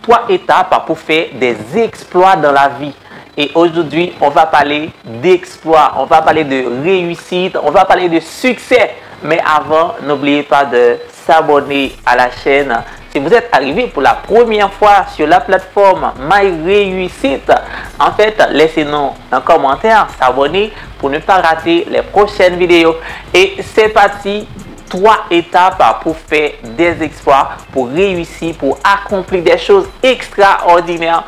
3 étapes pour faire des exploits dans la vie. Et aujourd'hui, on va parler d'exploits, on va parler de réussite, on va parler de succès. Mais avant, n'oubliez pas de s'abonner à la chaîne. Si vous êtes arrivé pour la première fois sur la plateforme My Réussite, en fait, laissez-nous un commentaire, s'abonner pour ne pas rater les prochaines vidéos. Et c'est parti, 3 étapes pour faire des exploits, pour réussir, pour accomplir des choses extraordinaires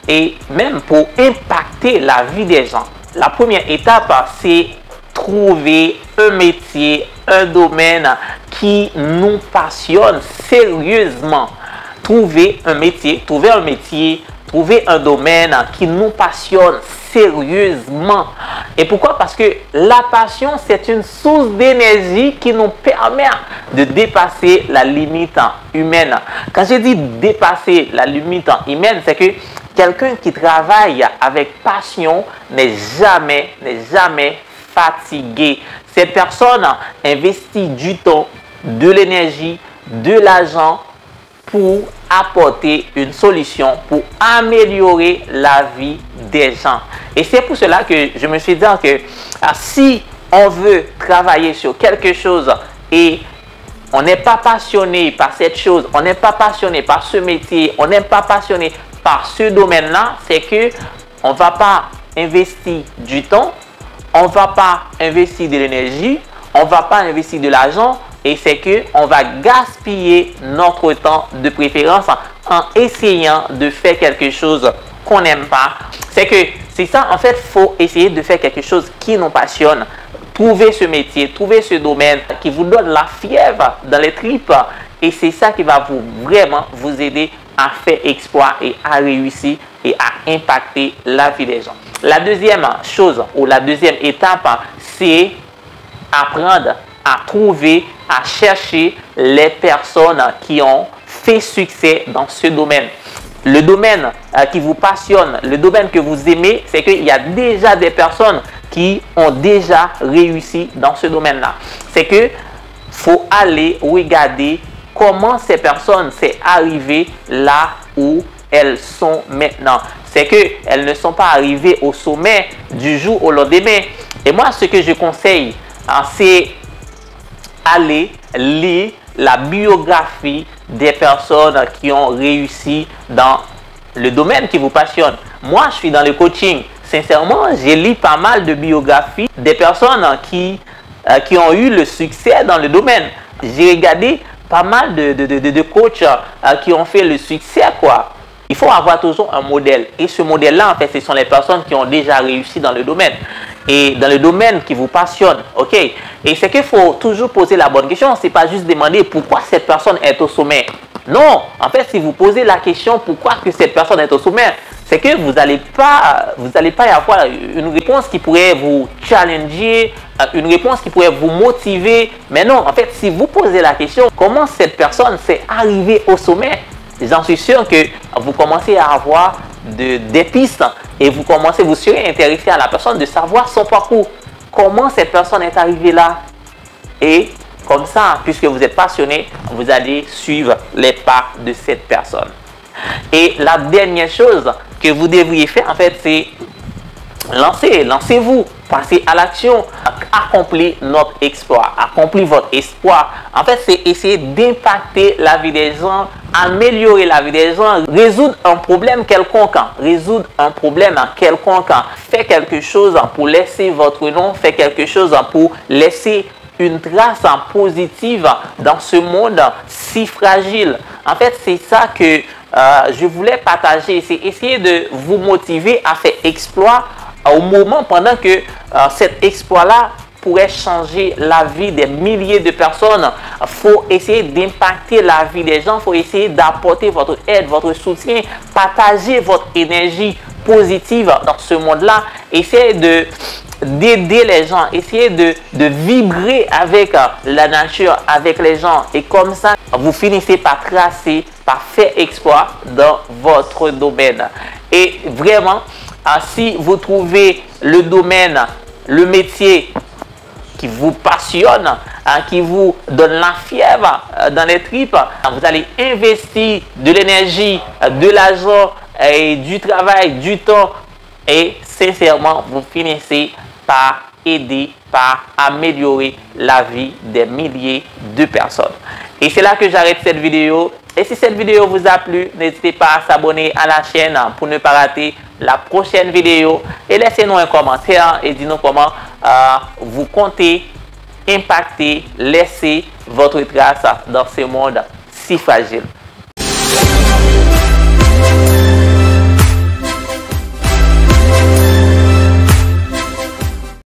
et même pour impacter la vie des gens. La première étape, c'est trouver un métier, un domaine qui nous passionne sérieusement. Trouver un métier, trouver un domaine qui nous passionne sérieusement. Et pourquoi? Parce que la passion, c'est une source d'énergie qui nous permet de dépasser la limite humaine. Quand je dis dépasser la limite humaine, c'est que quelqu'un qui travaille avec passion n'est jamais fatigué. Cette personne investit du temps, de l'énergie, de l'argent pour apporter une solution, pour améliorer la vie des gens. Et c'est pour cela que je me suis dit que si on veut travailler sur quelque chose et on n'est pas passionné par cette chose, on n'est pas passionné par ce métier, on n'est pas passionné par ce domaine-là, c'est que on ne va pas investir du temps, on ne va pas investir de l'énergie, on ne va pas investir de l'argent et c'est qu'on va gaspiller notre temps de préférence en essayant de faire quelque chose qu'on n'aime pas. C'est ça, en fait, il faut essayer de faire quelque chose qui nous passionne. Trouver ce métier, trouver ce domaine qui vous donne la fièvre dans les tripes et c'est ça qui va vraiment vous aider à faire exploit et à réussir et à impacter la vie des gens. La deuxième chose ou la deuxième étape, c'est apprendre à trouver, à chercher les personnes qui ont fait succès dans ce domaine. Le domaine qui vous passionne, le domaine que vous aimez, c'est qu'il y a déjà des personnes qui ont déjà réussi dans ce domaine-là. C'est que faut aller regarder comment ces personnes sont arrivées là où elles sont maintenant. C'est qu'elles ne sont pas arrivées au sommet du jour au lendemain. Et moi, ce que je conseille, c'est aller lire la biographie des personnes qui ont réussi dans le domaine qui vous passionne. Moi, je suis dans le coaching. Sincèrement, j'ai lu pas mal de biographies des personnes qui ont eu le succès dans le domaine. J'ai regardé pas mal de coachs qui ont fait le succès, quoi. Il faut avoir toujours un modèle. Et ce modèle-là, en fait, ce sont les personnes qui ont déjà réussi dans le domaine. Et dans le domaine qui vous passionne, ok? Et c'est qu'il faut toujours poser la bonne question. C'est pas juste demander pourquoi cette personne est au sommet. Non, en fait, si vous posez la question pourquoi que cette personne est au sommet, c'est que vous n'allez pas y avoir une réponse qui pourrait vous challenger, une réponse qui pourrait vous motiver. Mais non, en fait, si vous posez la question comment cette personne s'est arrivée au sommet, j'en suis sûr que vous commencez à avoir des pistes et vous serez intéressé à la personne de savoir son parcours. Comment cette personne est arrivée là. Et comme ça, puisque vous êtes passionné, vous allez suivre les pas de cette personne. Et la dernière chose que vous devriez faire, en fait, c'est lancez-vous, passez à l'action, accomplir notre exploit, accomplir votre espoir. En fait, c'est essayer d'impacter la vie des gens, améliorer la vie des gens, résoudre un problème quelconque, faire quelque chose pour laisser votre nom, faire quelque chose pour laisser une trace positive dans ce monde si fragile. En fait, c'est ça que je voulais partager, c'est essayer de vous motiver à faire exploit au moment pendant que cet exploit-là pourrait changer la vie des milliers de personnes. Il faut essayer d'impacter la vie des gens, il faut essayer d'apporter votre aide, votre soutien, partager votre énergie positive dans ce monde-là, essayer d'aider les gens, essayer de vibrer avec la nature, avec les gens. Et comme ça, vous finissez par tracer, par faire exploit dans votre domaine. Et vraiment, si vous trouvez le domaine, le métier qui vous passionne, qui vous donne la fièvre dans les tripes. Vous allez investir de l'énergie, de l'argent, et du travail, du temps, et sincèrement, vous finissez par aider, par améliorer la vie des milliers de personnes. Et c'est là que j'arrête cette vidéo. Et si cette vidéo vous a plu, n'hésitez pas à s'abonner à la chaîne pour ne pas rater la prochaine vidéo. Et laissez-nous un commentaire et dites-nous comment vous comptez impacter, laisser votre trace dans ce monde si fragile.